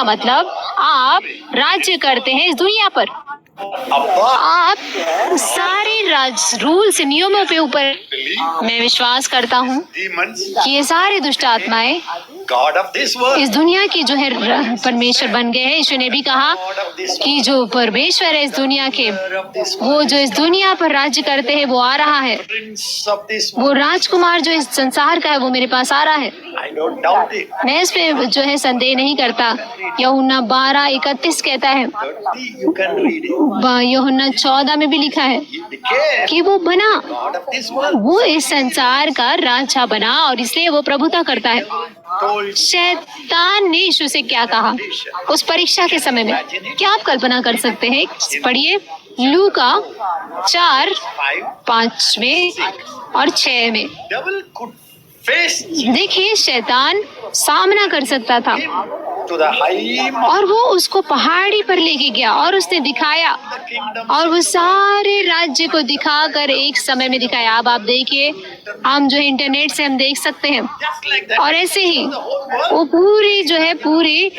इसका मतलब आप राज्य करते हैं इस दुनिया पर। आप सारे रूल्स नियमों पे ऊपर मैं विश्वास करता हूँ कि ये सारे दुष्ट आत्माएं इस दुनिया की जो है परमेश्वर बन गए हैं। यीशु ने भी कहा कि जो परमेश्वर है इस दुनिया के, वो जो इस दुनिया पर राज्य करते हैं वो आ रहा है। वो राजकुमार जो इस संसार का है वो मेरे पास आ रहा है। मैं इस पे जो है संदेह नहीं करता। यूहन्ना 12:31 कहता है, यूहन्ना 14 में भी लिखा है कि वो बना, वो इस संसार का राजा बना और इसलिए वो प्रभुता करता है। शैतान ने यीशु से क्या कहा उस परीक्षा के समय में, क्या आप कल्पना कर सकते हैं? पढ़िए लूका 4:5 में और 6 में। देखिए शैतान सामना कर सकता था और वो उसको पहाड़ी पर लेके गया और उसने दिखाया और वो सारे राज्य को दिखाकर एक समय में दिखाया। अब आप देखिए, हम जो इंटरनेट से हम देख सकते हैं और ऐसे ही वो पूरी जो है पूरी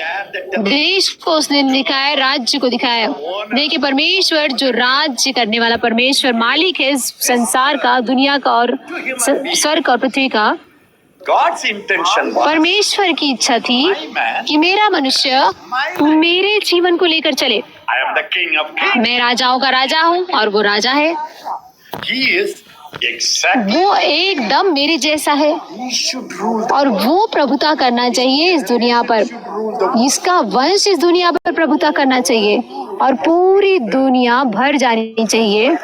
देश को उसने दिखाया, राज्य को दिखाया। देखिए परमेश्वर जो राज्य करने वाला परमेश्वर मालिक है इस संसार का, दुनिया का और स्वर्ग और पृथ्वी का। परमेश्वर की इच्छा थी कि मेरा मनुष्य मेरे जीवन को लेकर चले। मैं राजाओं का राजा हूँ और वो राजा है। वो एकदम मेरे जैसा है और वो प्रभुता करना चाहिए इस दुनिया पर। इसका वंश इस दुनिया पर प्रभुता करना चाहिए और पूरी दुनिया भर जानी चाहिए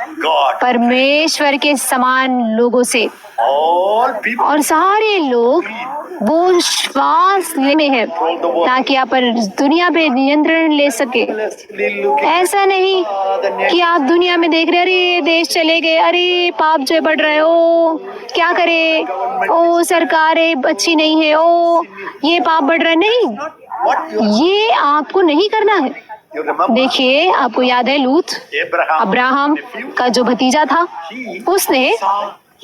परमेश्वर के समान लोगों से। और सारे लोग वो श्वास लेने हैं ताकि आप दुनिया पे नियंत्रण ले सके। ऐसा नहीं कि आप दुनिया में देख रहे, अरे देश चले गए, अरे पाप जो बढ़ रहे, ओ क्या करे, ओ सरकार अच्छी नहीं है, ओ ये पाप बढ़ रहा है। नहीं, ये आपको नहीं करना है। देखिए आपको याद है लूत, अब्राहम का जो भतीजा था, उसने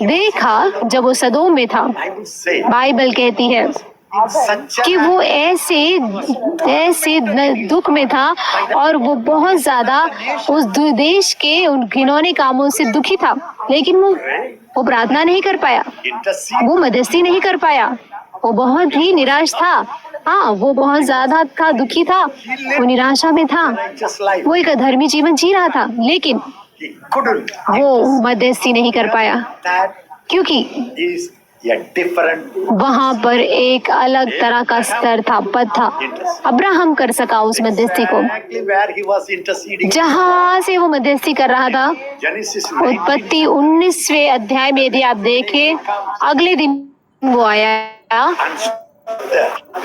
देखा जब वो सदोम में था। बाइबल कहती है कि वो ऐसे दुख में था और वो बहुत ज्यादा उस देश के उन घिनौने कामों से दुखी था, लेकिन वो प्रार्थना नहीं कर पाया, वो मध्यस्थी नहीं कर पाया, वो बहुत ही निराश था। हाँ, वो बहुत ज्यादा था, दुखी था, वो निराशा में था, वो एक अधर्मी जीवन जी रहा था, लेकिन वो मध्यस्थी नहीं कर पाया क्योंकि वहाँ पर एक अलग तरह का स्तर था, पद था। अब्राहम कर सका उस मध्यस्थी को जहाँ से वो मध्यस्थी कर रहा था। उत्पत्ति 19वें अध्याय में यदि आप देखें, अगले दिन वो आया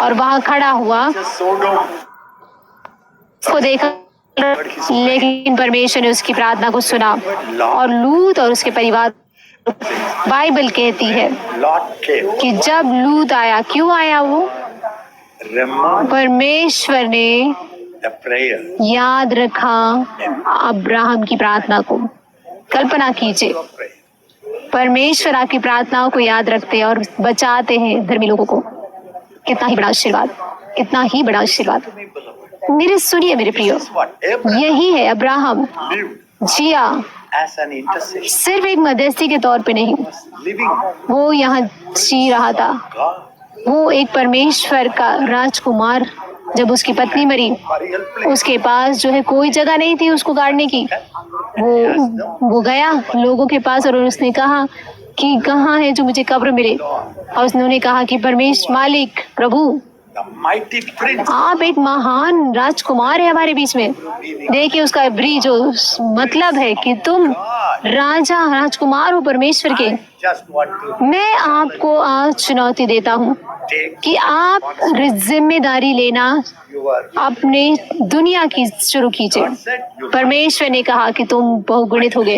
और वहाँ खड़ा हुआ, उसको देखा, लेकिन परमेश्वर ने उसकी प्रार्थना को सुना और लूत और उसके परिवार। बाइबल कहती है कि जब लूत आया, क्यों आया वो? परमेश्वर ने याद रखा अब्राहम की प्रार्थना को। कल्पना कीजिए, परमेश्वर आपकी प्रार्थनाओं को याद रखते हैं और बचाते हैं धर्मी लोगों को। कितना ही बड़ा आशीर्वाद, कितना ही बड़ा आशीर्वाद। मेरे सुनिए मेरे प्रियो, यही है अब्राहम जिया सिर्फ एक मध्यस्थी के तौर पे नहीं, वो यहाँ जी रहा था। वो एक परमेश्वर का राजकुमार, जब उसकी पत्नी मरी, उसके पास जो है कोई जगह नहीं थी उसको गाड़ने की। वो गया लोगों के पास और उसने कहा कि कहाँ है जो मुझे कब्र मिले, और उसने कहा कि परमेश्वर मालिक प्रभु, आप एक महान राजकुमार है हमारे बीच में। देखिए उसका इब्री जो मतलब है कि तुम राजा राजकुमार हो परमेश्वर के। मैं आपको आज चुनौती देता हूँ कि आप जिम्मेदारी लेना अपने दुनिया की शुरू कीजिए। परमेश्वर ने कहा कि तुम बहुगुणित होगे।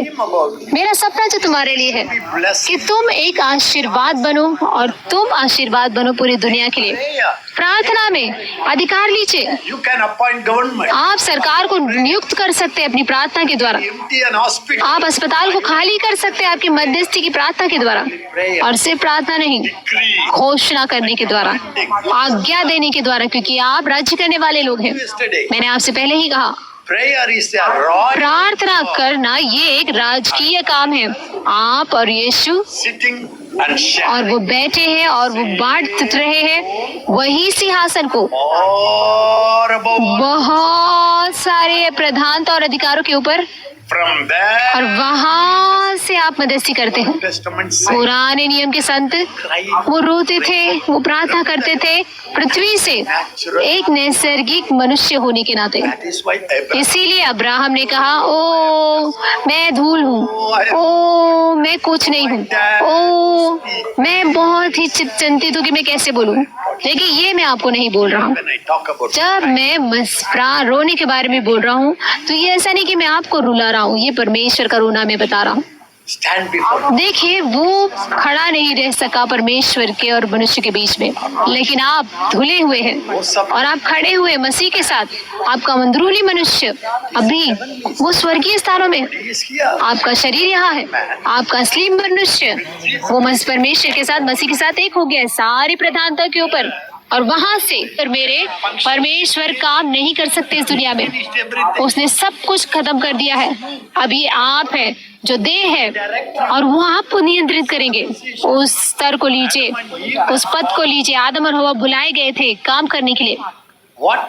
मेरा सपना जो तुम्हारे लिए है कि तुम एक आशीर्वाद बनो और तुम आशीर्वाद बनो पूरी दुनिया के लिए। प्रार्थना में अधिकार लीजिए। You can appoint government. आप सरकार को नियुक्त कर सकते हैं अपनी प्रार्थना के द्वारा। Empty an hospital. आप अस्पताल को खाली कर सकते हैं आपकी मध्यस्थी की प्रार्थना के द्वारा। और सिर्फ प्रार्थना नहीं, घोषणा करने के द्वारा, आज्ञा देने के द्वारा, क्योंकि आप राज्य करने वाले लोग हैं। मैंने आपसे पहले ही कहा, Prayer is a royal प्रार्थना करना ये एक राजकीय काम है। आप और यीशु sitting and और sharing. वो बैठे हैं और वो बांट रहे हैं वही सिंहासन को Or above बहुत सारे प्रधानता और अधिकारों के ऊपर, from और there. वहां से आप मदस्ती करते हैं। Testament says, पुराने नियम के संत वो रोते थे, वो प्रार्थना करते थे पृथ्वी से एक नैसर्गिक मनुष्य होने के नाते। that is why Abraham. इसीलिए अब्राहम ने कहा, ओ मैं धूल हूँ, ओ मैं कुछ नहीं हूँ, ओ मैं बहुत ही चिंतित हूँ कि मैं कैसे बोलूँ। लेकिन ये मैं आपको नहीं बोल रहा हूँ। When I talk about जब मैं रोने के बारे में बोल रहा हूँ तो ये ऐसा नहीं कि मैं आपको रुला रहा हूँ, ये परमेश्वर का रोना मैं बता रहा हूँ। stand before देखिए, वो खड़ा नहीं रह सका परमेश्वर के और मनुष्य के बीच में, लेकिन आप धुले हुए हैं और आप खड़े हुए मसीह के साथ। आपका अंदरूनी मनुष्य अभी वो स्वर्गीय स्थानों में, is here. आपका शरीर यहाँ है। आपका असली मनुष्य वो परमेश्वर के साथ, मसीह के साथ एक हो गया है सारी प्रधानता के ऊपर। और वहां से और मेरे परमेश्वर काम नहीं कर सकते इस दुनिया में। उसने सब कुछ खत्म कर दिया है। अब ये आप है जो देह है और वो आपको नियंत्रित करेंगे। उस स्तर को लीजिए, उस पद को लीजिए। आदम और हवा बुलाए गए थे काम करने के लिए। What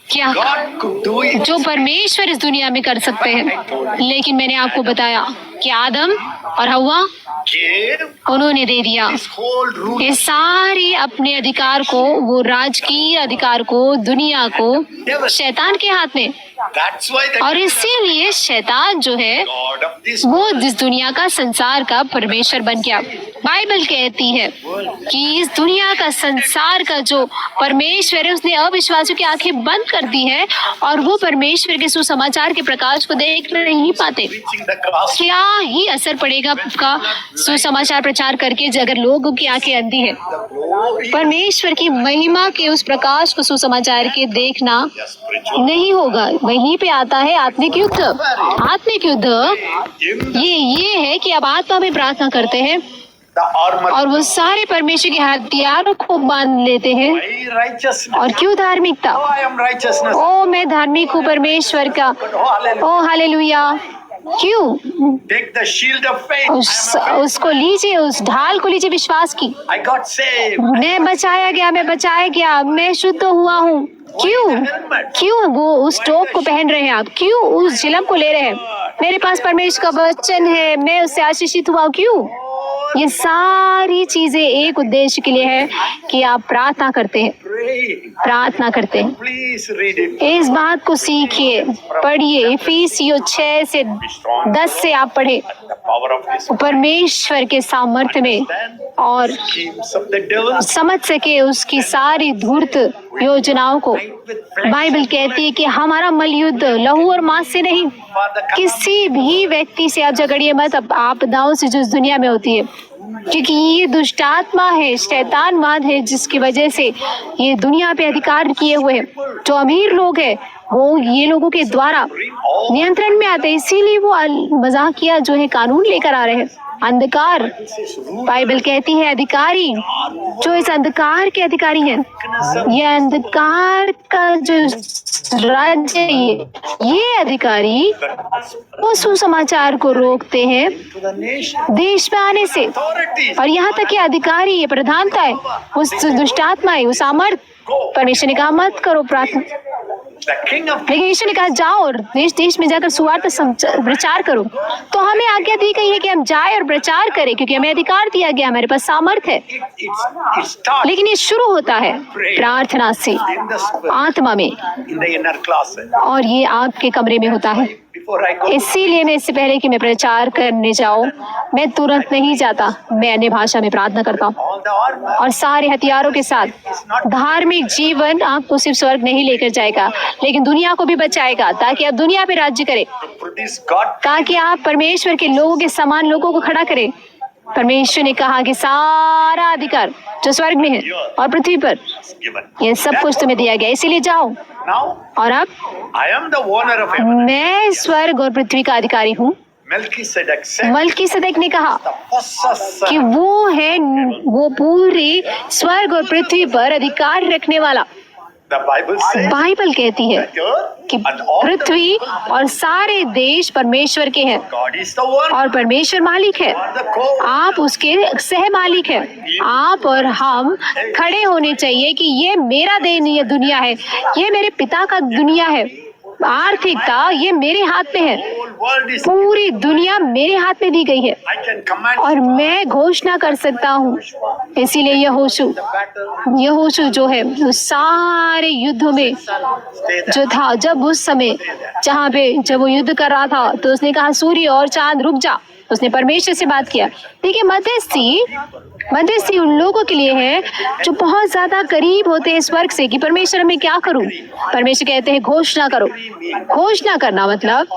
क्या God could do it. जो परमेश्वर इस दुनिया में कर सकते हैं, लेकिन मैंने आपको बताया कि आदम और हवा Gave उन्होंने दे दिया this whole rule. ये सारी अपने अधिकार को, वो राजकीय अधिकार को, दुनिया को शैतान के हाथ में। That's why the और इसीलिए शैतान जो है God of this वो इस दुनिया का, संसार का परमेश्वर बन गया। बाइबल कहती है कि इस दुनिया का, संसार का जो परमेश्वर है उसने अविश्वासियों की आंखें बंद कर दी है और वो परमेश्वर के सुसमाचार के प्रकाश को देख नहीं पाते। preaching the cross. क्या ही असर पड़ेगा आपका सुसमाचार प्रचार करके अगर लोगों की आंखें अंधी है। परमेश्वर की महिमा के उस प्रकाश को सुसमाचार के देखना नहीं होगा। वहीं पे आता है आत्मिक युद्ध। आत्मिक युद्ध ये है कि अब आत्मा में प्रार्थना करते हैं The armor. और वो सारे परमेश्वर के हथियारों को बांध लेते हैं। My righteousness. और क्यों धार्मिकता? Oh, I am righteousness. ओ मैं धार्मिक हूँ परमेश्वर का। Oh, hallelujah. ओ हालेलुया। क्यों? Take the shield of faith. I am a faith. उसको लीजिए, उस ढाल को लीजिए विश्वास की। I got saved. मैं बचाया गया, मैं शुद्ध हुआ हूँ। क्यों वो उस टोप को पहन रहे हैं आप? क्यों उस झिलम को ले रहे हैं? मेरे पास परमेश्वर का वचन है, मैं उससे आशीषित हुआ। क्यों? ये सारी चीजें एक उद्देश्य के लिए है कि आप प्रार्थना करते हैं, Pray. प्रार्थना करते हैं। Please read it. इस बात को सीखिए, पढ़िए। इफिसियों 6 से 10 से आप पढ़े The power of this. परमेश्वर के सामर्थ्य में और Schemes of the devil. समझ सके उसकी सारी धूर्त योजनाओं को। बाइबल कहती है कि हमारा मलयुद्ध लहू और मांस से नहीं, किसी भी व्यक्ति से आप झगड़िए मत, अब आपदाओं से जो इस दुनिया में होती है, क्योंकि ये दुष्टात्मा है, शैतानवाद है, जिसकी वजह से ये दुनिया पे अधिकार किए हुए हैं। जो अमीर लोग हैं वो ये लोगों के द्वारा नियंत्रण में आते हैं, इसीलिए वो मजाकिया जो है कानून लेकर आ रहे हैं। अंधकार, बाइबल कहती है अधिकारी जो इस अंधकार के अधिकारी हैं, ये अंधकार का जो राज्य है, ये अधिकारी वो सुसमाचार को रोकते हैं To the nation. देश में आने से। Authorities. और यहाँ तक कि अधिकारी, ये प्रधानता है, उस दुष्टात्मा है, वो सामर्थ। परमेश्वर ने कहा मत करो प्रार्थना, The king of लेकिन यीशु ने कहा जाओ और देश देश में जाकर सुवार्ता प्रचार करो। तो हमें आज्ञा दी गई है कि हम जाए और प्रचार करें, क्योंकि हमें अधिकार दिया गया, हमारे पास सामर्थ्य है। it starts लेकिन ये शुरू होता है प्रार्थना से, in the spirit, आत्मा में, in the inner closet. और ये आपके कमरे में होता है। before I go, इसीलिए मैं इससे पहले कि मैं प्रचार करने जाऊं, मैं तुरंत नहीं जाता, मैं अन्य भाषा में प्रार्थना करता हूँ। all the armor और सारे हथियारों के साथ धार्मिक जीवन आपको सिर्फ स्वर्ग नहीं लेकर जाएगा, लेकिन दुनिया को भी बचाएगा, ताकि आप दुनिया पे राज्य करें, to produce God ताकि आप परमेश्वर के लोगों के समान लोगों को खड़ा करें। परमेश्वर ने कहा कि सारा अधिकार जो स्वर्ग में है और पृथ्वी पर, is given. ये सब कुछ तुम्हें दिया गया, इसीलिए जाओ। Now और अब I am the owner of heaven. मैं स्वर्ग और पृथ्वी का अधिकारी हूँ। Melchizedek said, मलकीसदक ने कहा the possessor. कि वो पूरी स्वर्ग और पृथ्वी पर अधिकार रखने वाला। The Bible says बाइबल कहती है that earth कि and all the पृथ्वी और सारे देश परमेश्वर के हैं God is the one. और परमेश्वर मालिक है, The core. आप उसके सह मालिक है। आप और हम खड़े होने चाहिए कि ये मेरा देन दुनिया है, ये मेरे पिता का दुनिया है, आर्थिकता ये मेरे हाथ में है, Whole world is. पूरी दुनिया मेरे हाथ में दी गई है I can command और मैं घोषणा कर सकता हूँ। इसीलिए यहोशू जो है वो सारे युद्धों में stay there. जो था, जब उस समय जब वो युद्ध कर रहा था, तो उसने कहा सूर्य और चांद रुक जा। उसने परमेश्वर से बात किया। देखिए, मध्यस्थी उन लोगों के लिए है जो बहुत ज्यादा करीब होते हैं स्वर्ग से, कि परमेश्वर मैं क्या करूं। परमेश्वर कहते हैं घोषणा करो। घोषणा करना मतलब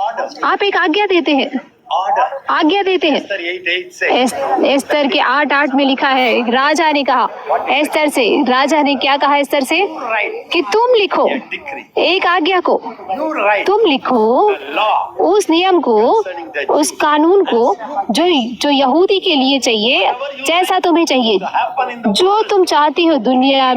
आप एक आज्ञा देते हैं, Order. आज्ञा देते हैं। Esther 8:8 says, एस्तर के 8:8 में लिखा है, एक राजा ने कहा एस्तर से, राजा ने क्या कहा एस्तर से write कि तुम लिखो a decree. एक आज्ञा को, You write तुम लिखो the law. उस नियम को, उस कानून को जो यहूदी के लिए चाहिए, जैसा तुम्हें चाहिए, Happen in the जो तुम चाहती हो दुनिया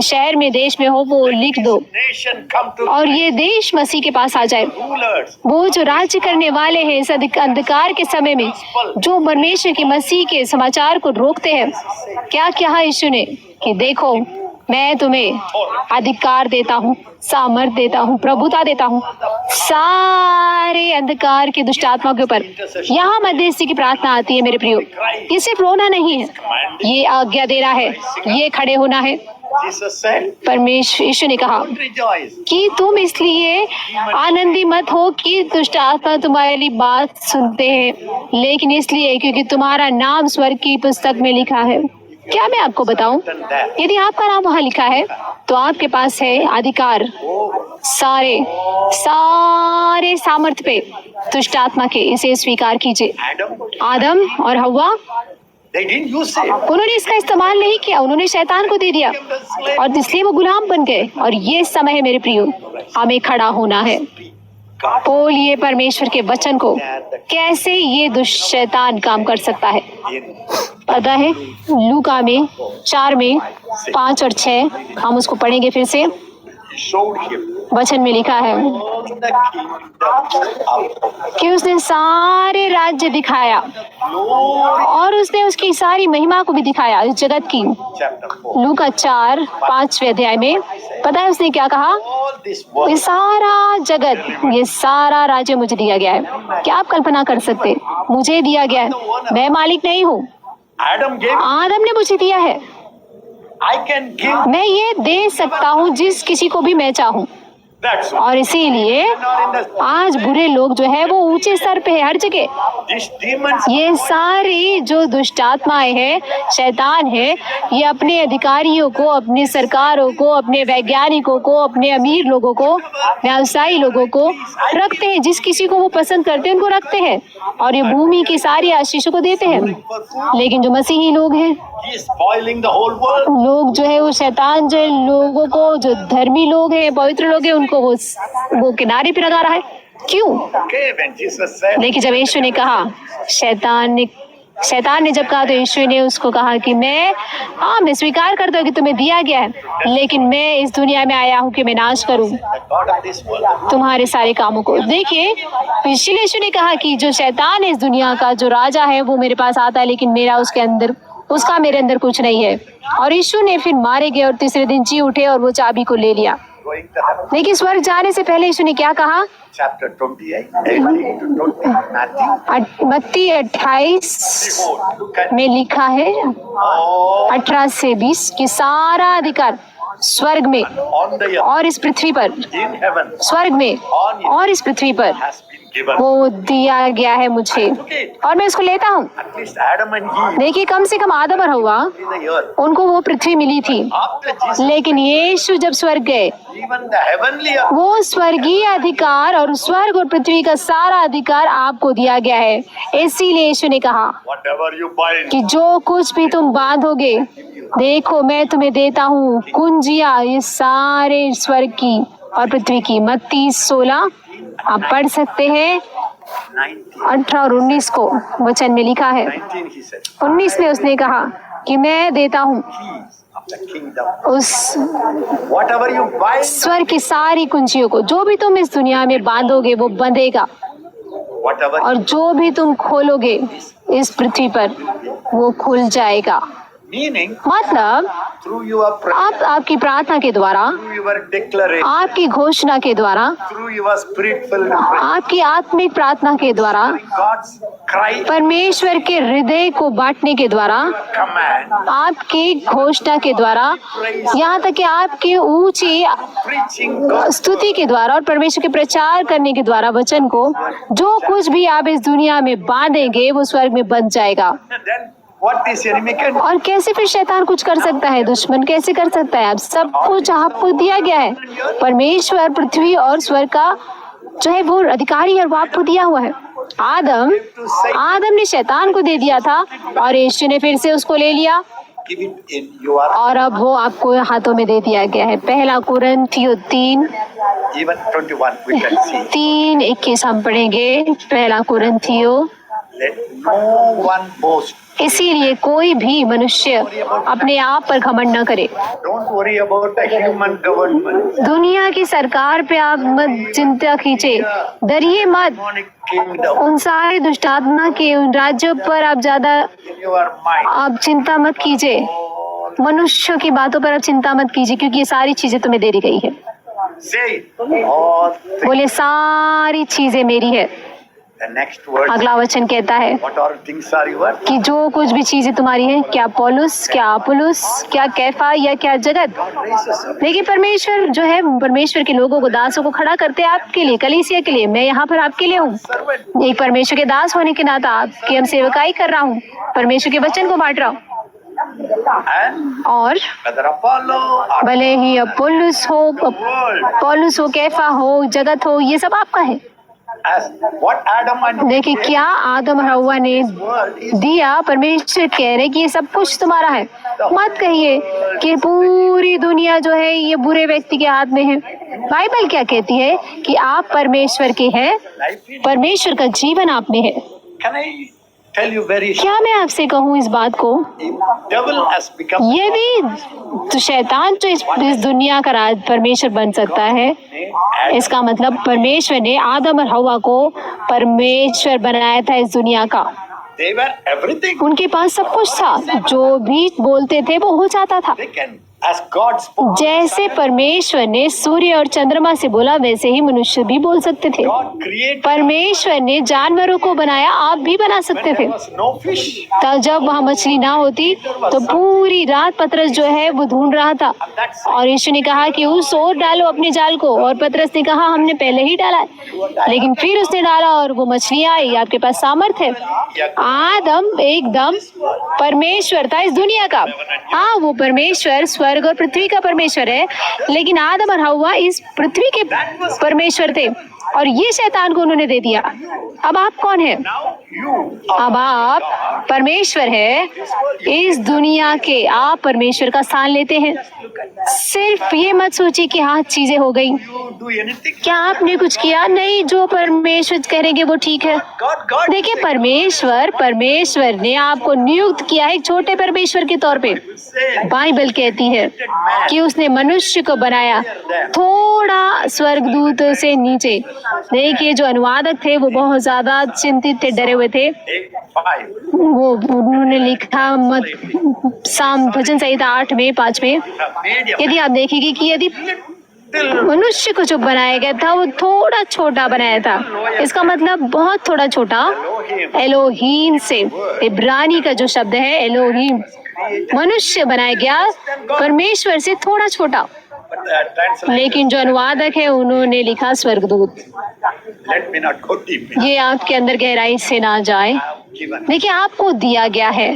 शहर में देश में हो, वो लिख दो nation come to और ये देश मसीह के पास आ जाए। rulers. वो जो राज्य करने वाले हैं इस अंधकार के समय में, जो परमेश्वर के मसीह के समाचार को रोकते हैं, क्या कहा यीशु ने कि देखो मैं तुम्हें अधिकार देता हूँ, सामर्थ देता हूँ, प्रभुता देता हूँ सारे अंधकार के दुष्ट आत्मा के ऊपर। यहाँ मध्यस्थी की प्रार्थना आती है मेरे प्रियो। ये सिर्फ रोना नहीं है, ये आज्ञा दे रहा है, ये खड़े होना है। Jesus said, परमेश्वर यीशु ने कहा rejoice. कि तुम इसलिए आनंदी मत हो कि दुष्ट आत्मा तुम्हारी बात सुनते हैं, लेकिन इसलिए क्योंकि तुम्हारा नाम स्वर्ग की पुस्तक में लिखा है। क्या मैं आपको बताऊं, यदि आपका नाम वहाँ लिखा है तो आपके पास है अधिकार सारे सामर्थ पे दुष्ट आत्मा के। इसे स्वीकार कीजिए। Adam, आदम और हव्वा, they didn't use it. उन्होंने इसका इस्तेमाल नहीं किया, उन्होंने शैतान को दे दिया और इसलिए वो गुलाम बन गए। और ये समय है मेरे प्रियो, हमें खड़ा होना है। God बोलिए परमेश्वर के वचन को, कैसे ये दुष्ट शैतान काम कर सकता है। in पता है लूका में 4 में 5 और 6, हम उसको पढ़ेंगे फिर से। He showed him वचन में लिखा है all the kingdom of कि उसने सारे राज्य दिखाया glory. और उसने उसकी सारी महिमा को भी दिखाया इस जगत की। Chapter 4. लूका 4:5 अध्याय में पता है उसने क्या कहा, All this ये world. सारा जगत, ये सारा राज्य मुझे दिया गया है। क्या आप कल्पना कर सकते, मुझे दिया गया है, मैं मालिक नहीं हूँ, Adam gave. आदम ने मुझे दिया है। I can give. मैं ये दे सकता हूँ जिस किसी को भी मैं चाहूँ। That's why. और इसीलिए Not in the. आज बुरे लोग जो है वो ऊंचे स्तर पे है हर जगह। These demons. ये सारी जो दुष्ट आत्माएं हैं, शैतान है, ये अपने अधिकारियों को, अपने सरकारों को, अपने वैज्ञानिकों को, अपने अमीर लोगों को, व्यवसायी लोगों को रखते हैं। जिस किसी को वो पसंद करते हैं उनको रखते हैं और ये भूमि की सारी आशीषों को देते हैं। For food. लेकिन जो मसीही लोग हैं, He is spoiling the whole world. लोग जो है वो शैतान जो है लोगों को, जो धर्मी लोग हैं, पवित्र लोग हैं, उनको वो किनारे पे लगा रहा है। क्यों? Okay, when Jesus said, लेकिन जब यीशु ने कहा, शैतान ने जब कहा तो यीशु ने उसको कहा कि मैं स्वीकार करता हूँ कि तुम्हें दिया गया है, लेकिन मैं इस दुनिया में आया हूँ कि मैं नाश करूँ the God of this world. तुम्हारे सारे कामों को। देखिए, इसीलिए यीशु ने कहा कि जो शैतान है इस दुनिया का, जो राजा है, वो मेरे पास आता है, लेकिन उसका मेरे अंदर कुछ नहीं है। और यीशु ने फिर मारे गए और तीसरे दिन जी उठे और वो चाबी को ले लिया। Going to heaven. लेकिन स्वर्ग जाने से पहले यीशु ने क्या कहा, Chapter 28, 18 to 20, Matthew. मत्ती 28 Behold, look at में लिखा है all 18 से 20 कि सारा अधिकार स्वर्ग में on the earth, और इस पृथ्वी पर, in heaven, स्वर्ग में और इस पृथ्वी पर has been given. वो दिया गया है मुझे और मैं इसको लेता हूँ। At least Adam and Eve देखिए कम से कम आदम और हव्वा in the earth. उनको वो पृथ्वी मिली थी, After Jesus, लेकिन यीशु जब स्वर्ग गए even the heavenly earth, वो स्वर्गीय अधिकार और स्वर्ग और पृथ्वी का सारा अधिकार आपको दिया गया है। इसीलिए यीशु ने कहा whatever you bind, कि जो कुछ भी तुम बांधोगे, देखो मैं तुम्हें देता हूँ कुंजिया ये सारे स्वर्ग की और पृथ्वी की। मत्ती 16 आप पढ़ सकते हैं 19, 18 और 19 को वचन में लिखा है। 19 he said, 19 में उसने कहा कि मैं देता हूँ keys of the kingdom. उस Whatever you bind, स्वर्ग की सारी कुंजियों को। जो भी तुम इस दुनिया में बांधोगे वो बंधेगा whatever और जो भी तुम खोलोगे इस पृथ्वी पर वो खुल जाएगा। meaning मतलब through your prayer, आपकी प्रार्थना के द्वारा, through your declaration, आपकी घोषणा के द्वारा, through your spirit-filled prayer, आपकी आत्मिक प्रार्थना के द्वारा, God's cry, परमेश्वर के हृदय को बांटने के द्वारा, command, आपकी घोषणा के द्वारा, यहाँ तक कि आपके ऊंची preaching God's स्तुति के द्वारा और परमेश्वर के प्रचार करने के द्वारा वचन को, जो कुछ भी आप इस दुनिया में बांधेंगे वो स्वर्ग में बंध जाएगा। then what is enemy can do? और कैसे फिर शैतान कुछ कर सकता है? दुश्मन कैसे कर सकता है? आप सब कुछ आपको दिया गया है। परमेश्वर पृथ्वी और स्वर्ग का जो है वो अधिकारी है, वो आपको दिया हुआ है। आदम ने शैतान को दे दिया था और यीशु ने फिर से उसको ले लिया Give it in your, और अब वो आपको हाथों में दे दिया गया है। पहला कुरिन्थियों 3 even 21 we can see. 3:21 हम पढ़ेंगे। पहला कुरिन्थियों। Let no one boast. इसीलिए कोई भी मनुष्य अपने आप पर घमंड न करे। Don't worry about the human government. दुनिया की सरकार पे आप मत चिंता कीजिए, डरिए मत। Demonic kingdom उन सारे दुष्टात्मा के उन राज्यों पर आप ज्यादा in your mind. आप चिंता मत कीजिए। मनुष्यों की बातों पर आप चिंता मत कीजिए, क्योंकि ये सारी चीजें तुम्हें दे दी गई है। Say it. All things. बोले सारी चीजें मेरी है। The next word. अगला वचन कहता है What all things are yours? कि जो कुछ भी चीजें तुम्हारी हैं, क्या पौलुस, क्या अपुल्लोस, क्या कैफा या क्या जगत। Raises up. देखिए परमेश्वर जो है, परमेश्वर के लोगों को, दासों को खड़ा करते हैं आपके लिए, कलीसिया के लिए। मैं यहाँ पर आपके लिए हूँ। Servant. एक परमेश्वर के दास होने के नाते आपकी हम सेवकाई कर रहा हूँ, परमेश्वर के वचन को बांट रहा हूँ। And और whether Apollo or भले ही अपुल्लोस हो, world. पौलुस हो, कैफा हो, जगत हो, ये सब आपका है। As what Adam and देखिए क्या आदम और हव्वा ने world is दिया, परमेश्वर कह रहे कि ये सब कुछ तुम्हारा है। मत कहिए कि पूरी दुनिया जो है ये बुरे व्यक्ति के हाथ में है। बाइबल क्या कहती है कि आप परमेश्वर के हैं, life in. परमेश्वर का जीवन आप में है। Can I tell you very क्या मैं आपसे कहूँ इस बात को, devil has become ये भी तो शैतान जो इस दुनिया का राज परमेश्वर बन सकता है। इसका मतलब परमेश्वर ने आदम और हव्वा को परमेश्वर बनाया था इस दुनिया का। they were everything. उनके पास सब कुछ था, जो भी बोलते थे वो हो जाता था। They can, as God spoke. जैसे परमेश्वर ने सूर्य और चंद्रमा से बोला, वैसे ही मनुष्य भी बोल सकते थे। God created. परमेश्वर ने जानवरों को बनाया, आप भी बना सकते थे। There was no fish. तब जब वहाँ मछली ना होती तो पूरी रात पतरस जो है वो ढूंढ रहा था, और यीशु ने कहा कि उस ओर डालो अपने जाल को, और पतरस ने कहा हमने पहले ही डाला है। लेकिन फिर उसने डाला और वो मछली आई। आपके पास सामर्थ है। आदम एकदम परमेश्वर था इस दुनिया का। हाँ, वो परमेश्वर स्वर्ग और पृथ्वी का परमेश्वर है, लेकिन आदम और हव्वा इस पृथ्वी के परमेश्वर थे, और ये शैतान को उन्होंने दे दिया। अब आप कौन है? Now you अब आप परमेश्वर है इस दुनिया के। आप परमेश्वर का स्थान लेते हैं। सिर्फ ये मत सोचिए कि हाँ चीजें हो गई, do anything. क्या आपने कुछ किया? नहीं, जो परमेश्वर करेंगे वो ठीक है। God. देखिए परमेश्वर ने आपको नियुक्त किया है एक छोटे परमेश्वर के तौर पे। Say बाइबल कहती है कि उसने मनुष्य को बनाया थोड़ा स्वर्गदूत से नीचे। देखिए जो अनुवादक थे वो बहुत ज्यादा चिंतित थे, डरे हुए थे। 5. वो उन्होंने लिखा साम भजन संहिता 8 में 5 में, यदि आप देखेंगे कि यदि मनुष्य को जो बनाया गया था वो थोड़ा छोटा बनाया था। इसका मतलब बहुत थोड़ा छोटा। एलोहीम से इब्रानी का जो शब्द है एलोहीम, मनुष्य बनाया गया परमेश्वर से थोड़ा छोटा। But the translation. लेकिन जो अनुवादक है उन्होंने लिखा स्वर्गदूत। Let me not go deep in. ये आपके अंदर गहराई से ना जाए। Given. देखिए, आपको दिया गया है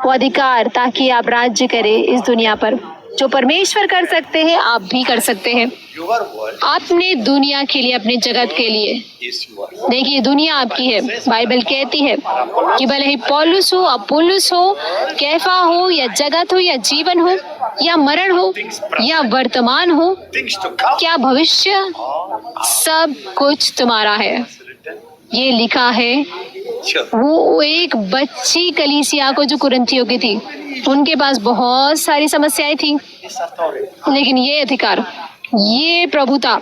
वो अधिकार ताकि आप राज्य करें इस दुनिया पर। जो परमेश्वर कर सकते हैं आप भी कर सकते हैं। Your world अपने दुनिया के लिए, अपने जगत के लिए। is yours. देखिए, दुनिया आपकी है। बाइबल कहती है कि भले ही पौलुस हो, अपुल्लोस हो, कैफा हो, या जगत हो, या जीवन हो, या मरण हो, या वर्तमान हो, Things to come. क्या भविष्य, सब कुछ तुम्हारा है। ये लिखा है। Sure. वो एक बच्ची कलीसिया को जो कुरिन्थियों की थी, उनके पास बहुत सारी समस्याएं थी, This authority. लेकिन ये अधिकार, ये प्रभुता,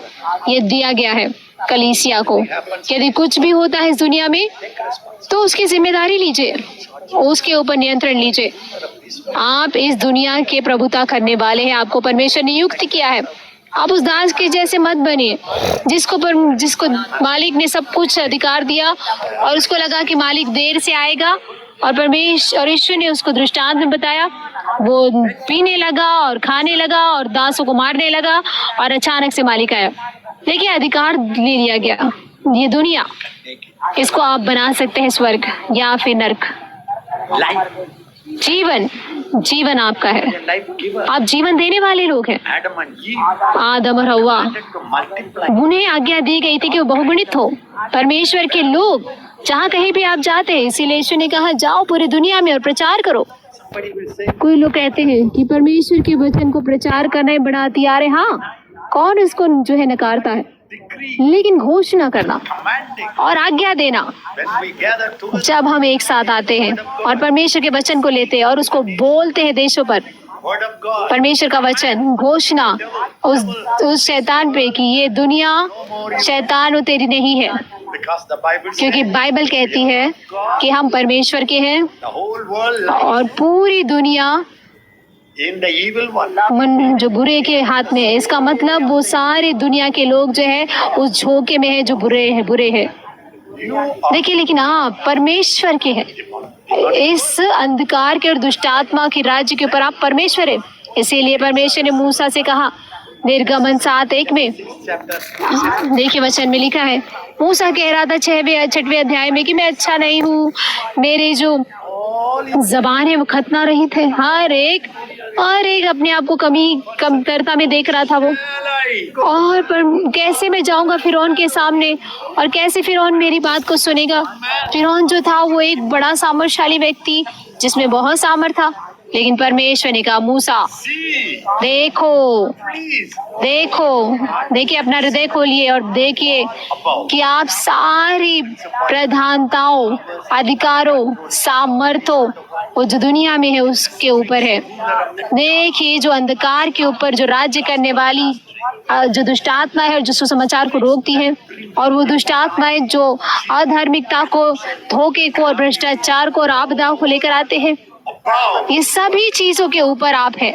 ये दिया गया है कलीसिया को। यदि कुछ भी होता है इस दुनिया में तो उसकी जिम्मेदारी लीजिए, उसके ऊपर नियंत्रण लीजिए। आप इस दुनिया के प्रभुता करने वाले हैं। आपको परमेश्वर ने नियुक्त किया है। आप उस दास के जैसे मत बनिए जिसको मालिक ने सब कुछ अधिकार दिया और उसको लगा कि मालिक देर से आएगा, और परमेश्वर और ईश्वर ने उसको दृष्टांत में बताया। वो पीने लगा और खाने लगा और दासों को मारने लगा, और अचानक से मालिक आया। देखिए, अधिकार ले लिया गया। ये दुनिया, इसको आप बना सकते हैं स्वर्ग या फिर नरक। Life. जीवन आपका है। Life giver. आप जीवन देने वाले लोग हैं। Adam and Eve आदम और हव्वा, wanted to multiply. उन्हें आज्ञा दी गई थी कि वो बहुगुणित हो। परमेश्वर के लोग जहाँ कहीं भी आप जाते हैं, इसीलिए यीशु ने कहा जाओ पूरी दुनिया में और प्रचार करो। Somebody will say, कोई लोग कहते हैं कि परमेश्वर के वचन को प्रचार करना ही बड़ा हथियार है। हाँ, कौन इसको जो है नकारता है, decree, लेकिन घोषणा करना commanding. और आज्ञा देना, When we gather together, जब हम एक साथ आते हैं और परमेश्वर के वचन को लेते हैं और उसको बोलते हैं देशों पर, word of God. परमेश्वर का वचन, घोषणा उस शैतान पे कि ये दुनिया शैतान और तेरी नहीं है, Because the Bible says क्योंकि बाइबल कहती है कि हम परमेश्वर के हैं the whole world lies और पूरी दुनिया in the evil one. मन जो बुरे के हाथ में है। इसका मतलब वो सारी दुनिया के लोग जो है उस झोंके में है जो बुरे है। You are देखिए, लेकिन आप परमेश्वर के हैं। इस अंधकार के और दुष्टात्मा के राज्य के ऊपर आप परमेश्वर है। इसीलिए परमेश्वर ने मूसा से कहा, निर्गमन 7:1 में chapter. देखिए वचन में लिखा है, मूसा कह रहा था 6वें अध्याय में कि मैं अच्छा नहीं हूँ, मेरे जो जबान है वो खतना रहित है। हर एक अपने आप को कमतरता में देख रहा था वो। और पर कैसे मैं जाऊंगा फिरौन के सामने, और कैसे फिरौन मेरी बात को सुनेगा। फिरौन जो था वो एक बड़ा सामर्थशाली व्यक्ति जिसमें बहुत सामर्थ था, लेकिन परमेश्वर ने कहा, मूसा See, देखो please. देखिए अपना हृदय खोलिए और देखिए कि आप सारी प्रधानताओं, अधिकारों, सामर्थ्यों वो जो दुनिया में है उसके ऊपर है। देखिए, जो अंधकार के ऊपर जो राज्य करने वाली जो दुष्ट आत्मा है और जो सुसमाचार को रोकती है, और वो दुष्ट आत्माएं जो अधार्मिकता को, धोखे को और भ्रष्टाचार को और आपदाओं को लेकर आते हैं, ये सभी चीजों के ऊपर आप हैं।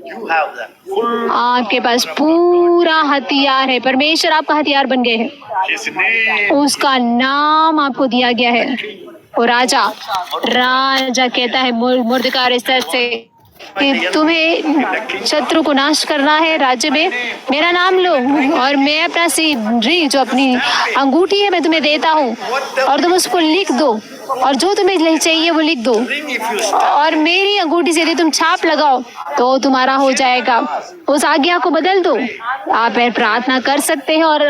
You have the full. आपके पास पूरा हथियार है। परमेश्वर आपका हथियार बन गए हैं। His name. उसका नाम आपको दिया गया है। वो राजा कहता है मुर्दकार स्तर से कि तुम्हें शत्रु को नाश करना है राज्य में, मेरा नाम लो और मैं अपना सिर जो अपनी अंगूठी है मैं तुम्हें देता हूँ, और तुम उसको लिख दो, और जो तुम्हें चाहिए वो लिख दो, Ring if you और मेरी अंगूठी से यदि तुम छाप लगाओ तो तुम्हारा हो जाएगा। उस आज्ञा को बदल दो। आप प्रार्थना कर सकते हैं और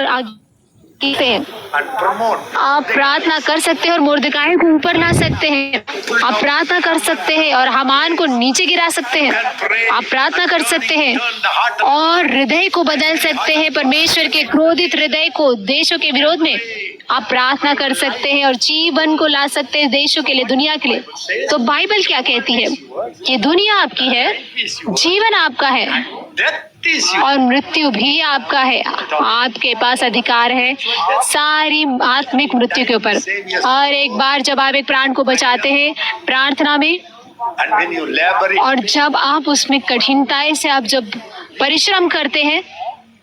and promote. आप प्रार्थना कर सकते हैं और मुर्दकाई को ऊपर ला सकते हैं। आप प्रार्थना कर सकते हैं और हामान को नीचे गिरा सकते हैं। आप प्रार्थना कर सकते हैं और हृदय को बदल सकते हैं, परमेश्वर के क्रोधित हृदय को देशों के विरोध में। आप प्रार्थना कर सकते हैं और जीवन को ला सकते हैं देशों के लिए, दुनिया के लिए। तो बाइबल क्या कहती है कि दुनिया आपकी है, जीवन आपका है Death is you. और मृत्यु भी आपका है। आपके पास अधिकार है सारी आत्मिक मृत्यु के ऊपर। और एक बार जब आप एक प्राण को बचाते हैं प्रार्थना में, And when you labor it, और जब आप उसमें कठिनताई से आप जब परिश्रम करते हैं,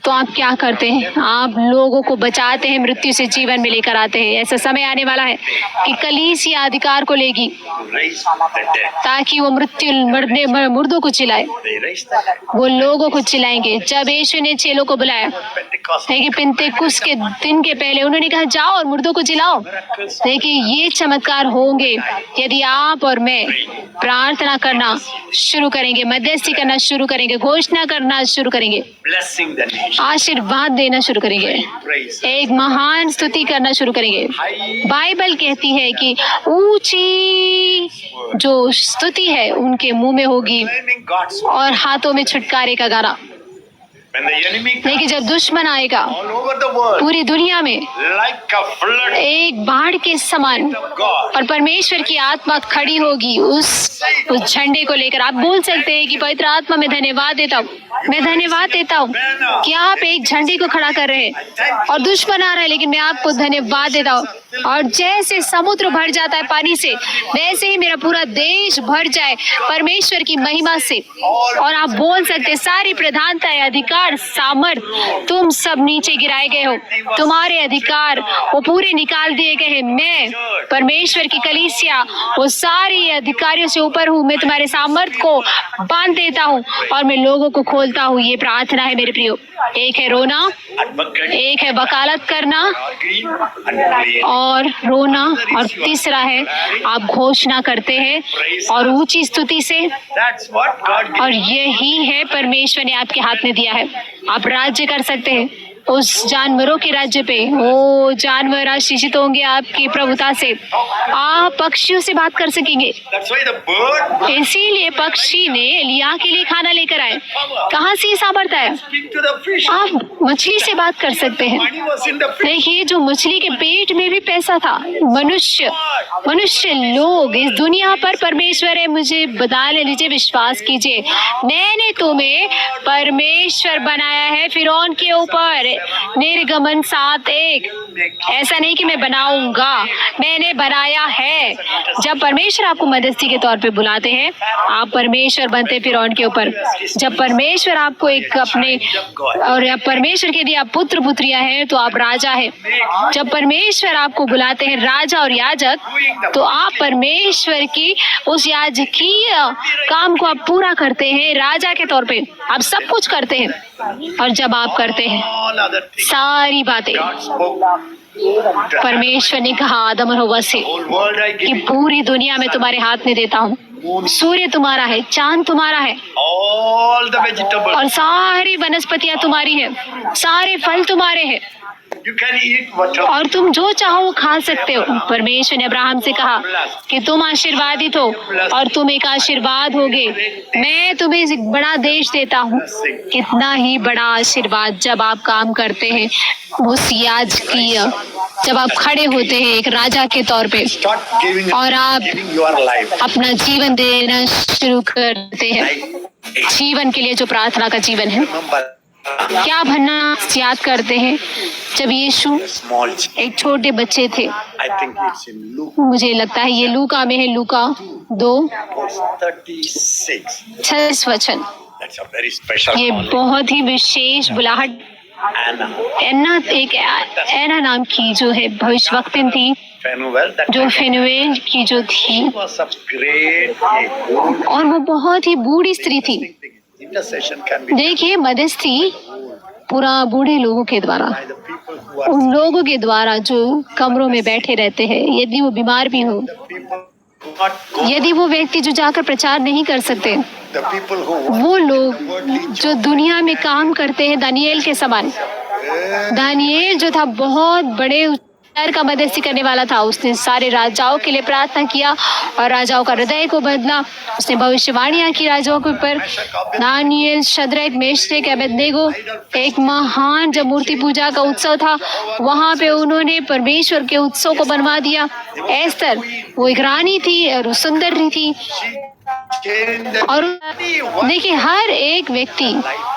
तो आप क्या करते हैं? आप लोगों को बचाते हैं, मृत्यु से जीवन में लेकर आते हैं। ऐसा समय आने वाला है कि कलीसिया अधिकार को लेगी to raise the dead. ताकि वो मृत्यु मरने मुर्दों को चिल्लाए। They raised the dead. वो लोगों को चिल्लाएंगे। जब यीशु ने चेलों को बुलाया Pentecost. है कि पिंतेकुस्त के दिन के पहले उन्होंने कहा जाओ और मुर्दों को जिलाओ। देखिए ये चमत्कार होंगे यदि आप और मैं प्रार्थना करना शुरू करेंगे, मध्यस्थी करना शुरू करेंगे, घोषणा करना शुरू करेंगे, Blessing the nation. आशीर्वाद देना शुरू करेंगे, Praise. एक महान स्तुति करना शुरू करेंगे। बाइबल कहती है कि ऊंची जो स्तुति है उनके मुंह में होगी Claiming God's और हाथों में छुटकारे का गाना। when the enemy लेकिन जब दुश्मन आएगा all over the world पूरी दुनिया में like a flood एक बाढ़ के समान of God. और परमेश्वर की आत्मा खड़ी होगी उस झंडे को लेकर। आप बोल सकते हैं कि पवित्र आत्मा मैं धन्यवाद देता हूँ, मैं धन्यवाद देता हूँ कि आप एक झंडे को खड़ा कर रहे हैं और दुश्मन आ रहा है, लेकिन मैं आपको धन्यवाद देता हूँ। और जैसे समुद्र भर जाता है पानी से, वैसे ही मेरा पूरा देश भर जाए परमेश्वर की महिमा से। और आप बोल सकते हैं सारी प्रधानता, अधिकार, सामर्थ तुम सब नीचे गिराए गए हो, तुम्हारे अधिकार वो पूरे निकाल दिए गए हैं। मैं परमेश्वर की कलीसिया वो सारे अधिकारियों से ऊपर हूँ। मैं तुम्हारे सामर्थ को बांध देता हूँ और मैं लोगों को खोलता हूँ। ये प्रार्थना है मेरे प्रियो। एक है रोना, Advocate. एक है वकालत करना Agree and pray. और रोना, और तीसरा है आप घोषणा करते हैं और ऊंची स्तुति से। That's what God और gives. यही है परमेश्वर ने आपके हाथ में दिया है। आप राज्य कर सकते हैं उस जानवरों के राज्य पे। वो जानवर आशीषित होंगे आपकी प्रभुता से। आप पक्षियों से बात कर सकेंगे। That's why the bird इसीलिए पक्षी ने एलिया के लिए खाना लेकर आए। कहाँ से ये सामर्थ आया? speak to the fish. आप मछली से बात कर सकते हैं। Money was in the fish. देखिए जो मछली के पेट में भी पैसा था। मनुष्य लोग इस दुनिया पर परमेश्वर है। मुझे बता ले लीजिए, विश्वास कीजिए, मैंने तुम्हें परमेश्वर बनाया है फिरौन के ऊपर। निर्गमन 7:1। ऐसा नहीं कि मैं बनाऊंगा, मैंने बनाया है। जब परमेश्वर आपको मध्यस्थी के तौर पे बुलाते हैं, आप परमेश्वर बनते फिरौन के ऊपर। जब परमेश्वर आपको एक अपने और परमेश्वर के लिए आप पुत्र पुत्रियां हैं तो आप राजा हैं। जब परमेश्वर आपको बुलाते हैं राजा और याजक, तो आप परमेश्वर की उस याजकीय काम को आप पूरा करते हैं। राजा के तौर पे आप सब कुछ करते हैं। और जब आप करते हैं All other things. सारी बातें, God spoke. परमेश्वर ने कहा आदम और हव्वा से Whole world I कि give you. पूरी दुनिया में तुम्हारे हाथ में देता हूँ। सूर्य तुम्हारा है, चांद तुम्हारा है All the vegetables. और सारी वनस्पतियां तुम्हारी है, सारे फल तुम्हारे हैं You can eat whatever. और तुम जो चाहो वो खा सकते हो। परमेश्वर ने अब्राहम से कहा कि तुम आशीर्वादित हो और तुम एक आशीर्वाद होगे। मैं तुम्हें एक बड़ा देश देता हूँ। कितना ही बड़ा आशीर्वाद जब आप काम करते हैं उस याजकीय, जब आप खड़े होते हैं एक राजा के तौर पे Start giving, और आप giving your life. अपना जीवन देना शुरू करते हैं। जीवन के लिए जो प्रार्थना का जीवन है। Remember, क्या भरना याद करते हैं जब यीशु small child. एक छोटे बच्चे थे। I think it's in Luke मुझे लगता है ये लूका में है, लूका 36. 2:36 वचन। That's a very special ये calling. बहुत ही विशेष बुलाहट। Anna, एना नाम की जो है भविष्यवक्तिन थी, Phanuel, that जो फेनुएल की जो थी, was a great, a good और वो बहुत ही बूढ़ी स्त्री थी। intercession can be देखिए मध्यस्थी पूरा बूढ़े लोगों के द्वारा, by the people who are उन लोगों के द्वारा जो कमरों में बैठे रहते हैं, यदि वो बीमार भी हो, people who not go, यदि वो व्यक्ति जो जाकर प्रचार नहीं कर सकते, the people who वो लोग जो दुनिया में काम करते हैं दानियेल के समान। दानियेल जो था बहुत बड़े शहर का मध्यस्थी करने वाला था। उसने सारे राजाओं के लिए प्रार्थना किया और राजाओं का हृदय को बदला। उसने भविष्यवाणियां की राजाओं के ऊपर। दानियेल, शद्रक, मेशक, अबेदनेगो, एक महान जब मूर्ति पूजा का उत्सव था, वहां पे उन्होंने परमेश्वर के उत्सव को बनवा दिया। एस्तर, वो एक रानी थी और वो सुंदर थी। changed the और देखिए हर एक व्यक्ति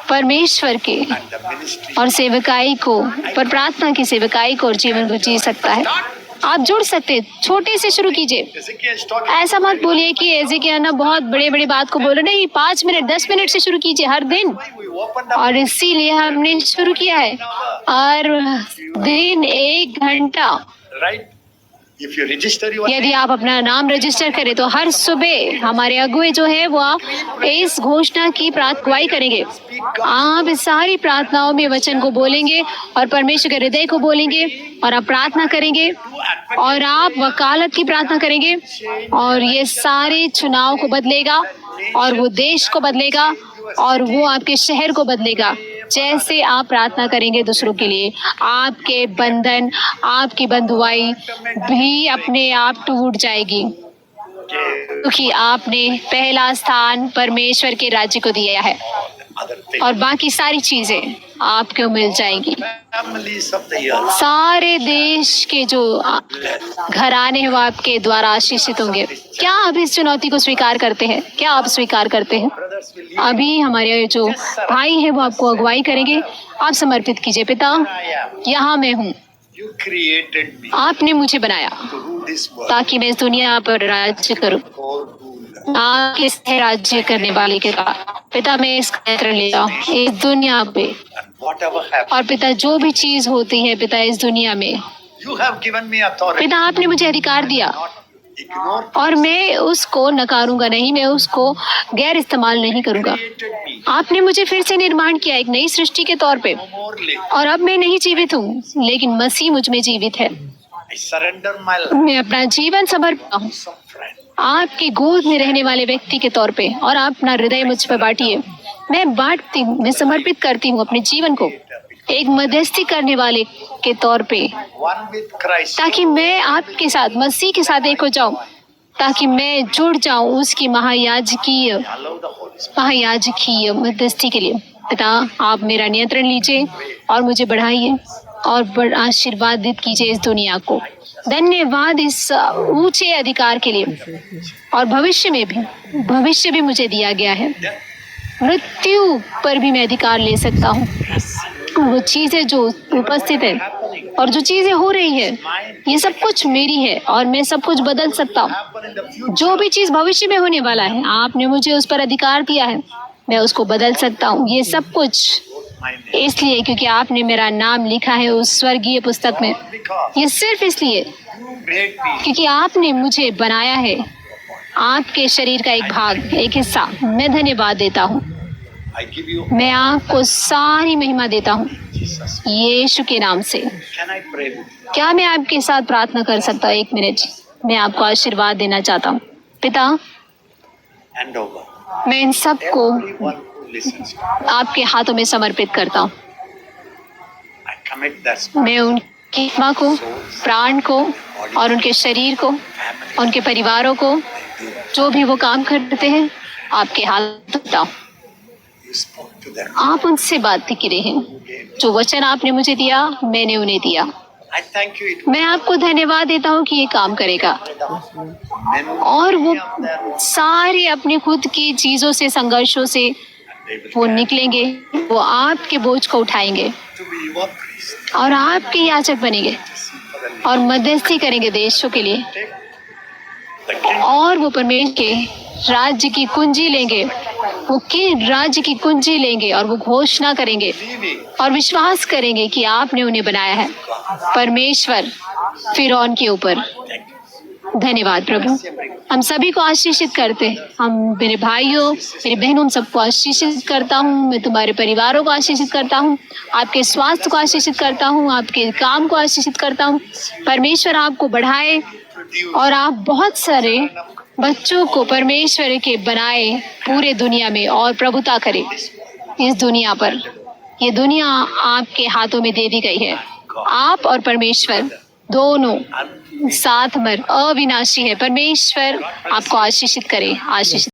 परमेश्वर के ministry. और सेवकाई को, पर प्रार्थना की सेवकाई को और जीवन को जी सकता है। आप जुड़ सकते हैं, छोटे से शुरू कीजिए। Ezekiel is talking. ऐसा मत बोलिए कि एजेकिया ना बहुत बड़े बड़े बात को बोल रहे, नहीं, 5 मिनट 10 मिनट से शुरू कीजिए हर दिन। We opened up. और इसीलिए हमने शुरू किया है, हर दिन 1 घंटा। Right? If you register your यदि आप अपना नाम रजिस्टर करें तो हर सुबह हमारे अगुए जो है वो इस घोषणा की प्रार्थना करेंगे। आप इस सारी प्रार्थनाओं में वचन को बोलेंगे और परमेश्वर के हृदय को बोलेंगे और आप प्रार्थना करेंगे और आप वकालत की प्रार्थना करेंगे और ये सारे चुनाव को बदलेगा और वो देश को बदलेगा और वो आपके शहर को बदलेगा। जैसे आप प्रार्थना करेंगे दूसरों के लिए, आपके बंधन, आपकी बंधुआई भी अपने आप टूट जाएगी, क्योंकि आपने पहला स्थान परमेश्वर के राज्य को दिया है other things. और बाकी सारी चीजें आपको मिल जाएंगी। Families of the earth. सारे देश के जो घराने हैं वो आपके द्वारा आशीषित होंगे। क्या आप इस चुनौती को स्वीकार करते हैं? क्या आप स्वीकार करते हैं? Brothers will lead. अभी हमारे जो भाई हैं वो आपको अगुवाई करेंगे। आप समर्पित कीजिए। पिता, I am. यहाँ मैं हूँ, You created me आपने मुझे बनाया to rule this world. ताकि मैं इस दुनिया पर राज्य करूँ। Core ruler. आप किससे राज्य करने वाले के का पिता, मैं इसका नियंत्रण लेता हूँ इस दुनिया पे। And whatever happens, और पिता, जो भी चीज होती है पिता इस दुनिया में, you have given me authority. पिता आपने मुझे अधिकार दिया Not ignore. और मैं उसको नकारूंगा नहीं, मैं उसको गैर इस्तेमाल नहीं करूंगा। Created me. आपने मुझे फिर से निर्माण किया एक नई सृष्टि के तौर पे, No more live. और अब मैं नहीं जीवित हूँ लेकिन मसीह मुझ में जीवित है। I surrender my life. मैं अपना जीवन समर्पित हूँ Some friend. आपकी गोद में रहने वाले व्यक्ति के तौर पे, और आप अपना हृदय मुझ पर बांटिए। मैं बांटती हूँ, मैं समर्पित करती हूँ अपने जीवन को एक मध्यस्थी करने वाले के तौर पे, One with Christ. ताकि मैं आपके साथ, मसीह के साथ एक हो जाऊं, ताकि मैं जुड़ जाऊं उसकी महायाजकीय Allow the Holy Spirit. महायाजकीय मध्यस्थी के लिए। पिता, आप मेरा नियंत्रण लीजिए और मुझे बढ़ाइए और आशीर्वादित कीजिए इस दुनिया को। धन्यवाद इस ऊंचे अधिकार के लिए, और भविष्य भी मुझे दिया गया है। मृत्यु पर भी मैं अधिकार ले सकता हूँ। वो चीजें जो उपस्थित है और जो चीजें हो रही है, ये सब कुछ मेरी है और मैं सब कुछ बदल सकता हूँ। Happen in the future. जो भी चीज भविष्य में होने वाला है, आपने मुझे उस पर अधिकार दिया है, मैं उसको बदल सकता हूँ। ये सब कुछ My name. इसलिए क्योंकि आपने मेरा नाम लिखा है उस स्वर्गीय पुस्तक में। Because ये सिर्फ इसलिए you made me. क्योंकि आपने मुझे बनाया है आपके शरीर का एक भाग, एक हिस्सा। मैं धन्यवाद देता हूँ, I give you मैं आपको सारी महिमा देता हूँ Jesus. यीशु के नाम से। Can I pray with you? क्या मैं आपके साथ प्रार्थना कर सकता हूँ? 1 मिनट, मैं आपको आशीर्वाद देना चाहता हूँ। पिता, Hand over. मैं इन सबको Everyone who listens to me. आपके हाथों में समर्पित करता हूँ। I commit that spirit, मैं उनकी आत्मा को, प्राण को और उनके शरीर को, family. उनके परिवारों को, जो भी वो काम करते हैं, आपके हाथ देता हूँ। You spoke to them. आप उनसे बात की रहे हैं। जो वचन आपने मुझे दिया, मैंने उन्हें दिया। I thank you. It मैं आपको धन्यवाद देता हूँ कि ये काम करेगा, men और वो of them, सारे अपनी खुद की चीजों से, संघर्षों से they will वो निकलेंगे, वो आपके बोझ को उठाएंगे to be your priest. और आपके याजक बनेंगे For the और मध्यस्थी करेंगे देशों के लिए, take the king. और वो परमेश्वर के राज्य की कुंजी लेंगे। वो के राज्य की कुंजी लेंगे और वो घोषणा करेंगे Leaving और विश्वास करेंगे कि आपने उन्हें बनाया है परमेश्वर फिरौन के ऊपर। धन्यवाद प्रभु। हम सभी को आशीषित करते हैं। हम, मेरे भाइयों, मेरी बहनों, हम सबको आशीषित करता हूँ। मैं तुम्हारे परिवारों को आशीषित करता हूँ, आपके स्वास्थ्य को आशीषित करता हूँ, आपके काम को आशीषित करता हूँ। परमेश्वर आपको बढ़ाए produce और आप बहुत सारे बच्चों को परमेश्वर के बनाए पूरे दुनिया में और प्रभुता करें इस दुनिया पर। ये दुनिया आपके हाथों में दे दी गई है। आप और परमेश्वर दोनों साथ मर अविनाशी है। परमेश्वर आपको आशीषित करे, आशीषित